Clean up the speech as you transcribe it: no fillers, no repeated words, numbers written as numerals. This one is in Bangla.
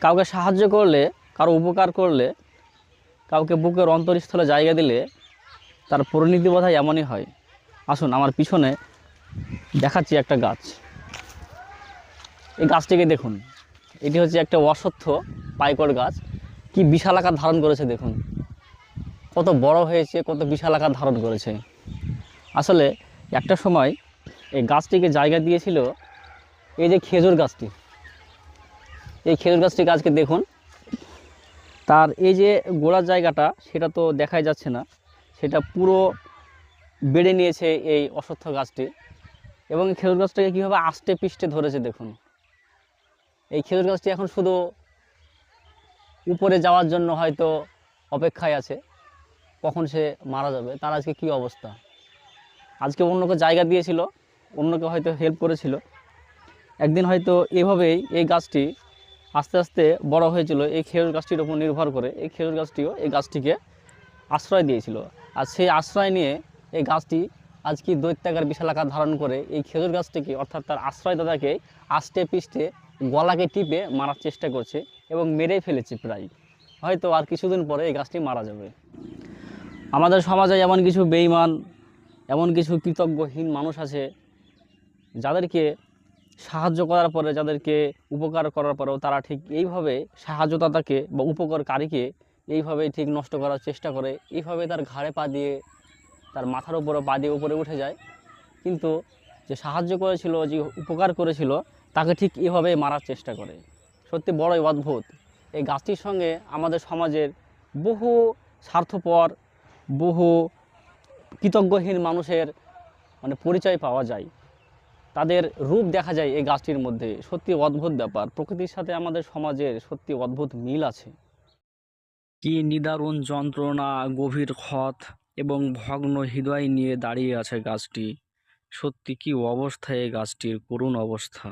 কাউকে সাহায্য করলে, কারো উপকার করলে, কাউকে বুকের অন্তরস্থলে জায়গা দিলে তার পরিণতি বোধহয় এমনই হয়। আসুন আমার পিছনে দেখাচ্ছি একটা গাছ। এই গাছটিকে দেখুন, এটি হচ্ছে একটা অশ্বত্থ পাইকড় গাছ। কি বিশাল আকার ধারণ করেছে দেখুন, কত বড় হয়েছে, কত বিশাল আকার ধারণ করেছে। আসলে একটা সময় এই গাছটিকে জায়গা দিয়েছিল এই যে খেজুর গাছটি। এই খেজুর গাছটিকে আজকে দেখুন, তার এই যে গোড়ার জায়গাটা সেটা তো দেখাই যাচ্ছে না, সেটা পুরো বেড়ে নিয়েছে এই অশ্বত্থ গাছটি। এবং এই খেজুর গাছটাকে কীভাবে আষ্টে পিষ্টে ধরেছে দেখুন। এই খেজুর গাছটি এখন শুধু উপরে যাওয়ার জন্য হয়তো অপেক্ষায় আছে, কখন সে মারা যাবে। তার আজকে কী অবস্থা। আজকে অন্যকে জায়গা দিয়েছিল, অন্যকে হয়তো হেল্প করেছিল, একদিন হয়তো এভাবেই এই গাছটি আস্তে আস্তে বড় হয়েছিল এই খেজুর গাছটির উপর নির্ভর করে। এই খেজুর গাছটিও এই গাছটিকে আশ্রয় দিয়েছিল, আর সেই আশ্রয় নিয়ে এই গাছটি আজকে দৈত্যাকার বিশাল আকার ধারণ করে এই খেজুর গাছটিকে, অর্থাৎ তার আশ্রয়দাতাকে আষ্টে পিষ্টে গলাকে টিপে মারার চেষ্টা করছে এবং মেরেই ফেলেছে প্রায়। হয়তো আর কিছুদিন পরে এই গাছটি মারা যাবে। আমাদের সমাজে এমন কিছু বেঈমান, এমন কিছু কৃতজ্ঞহীন মানুষ আছে যাদেরকে সাহায্য করার পরে, যাদেরকে উপকার করার পরেও তারা ঠিক এইভাবে সাহায্যদাতাকে বা উপকারকারীকে এইভাবেই ঠিক নষ্ট করার চেষ্টা করে। এইভাবে তার ঘাড়ে পা দিয়ে, তার মাথার উপরে পা দিয়ে উপরে উঠে যায়, কিন্তু যে সাহায্য করেছিল, যে উপকার করেছিল, তাকে ঠিক এভাবেই মারার চেষ্টা করে। সত্যি বড়ই অদ্ভুত। এই গাছটির সঙ্গে আমাদের সমাজের বহু স্বার্থপর, বহু কৃতজ্ঞহীন মানুষের পরিচয় পাওয়া যায়, তাদের রূপ দেখা যায় এই গাছটির মধ্যে। সত্যি অদ্ভুত ব্যাপার, প্রকৃতির সাথে আমাদের সমাজের সত্যি অদ্ভুত মিল আছে। কি নিদারুণ যন্ত্রণা, গভীর ক্ষত এবং ভগ্ন হৃদয় নিয়ে দাঁড়িয়ে আছে গাছটি। সত্যি কি অবস্থা এই গাছটির, করুণ অবস্থা।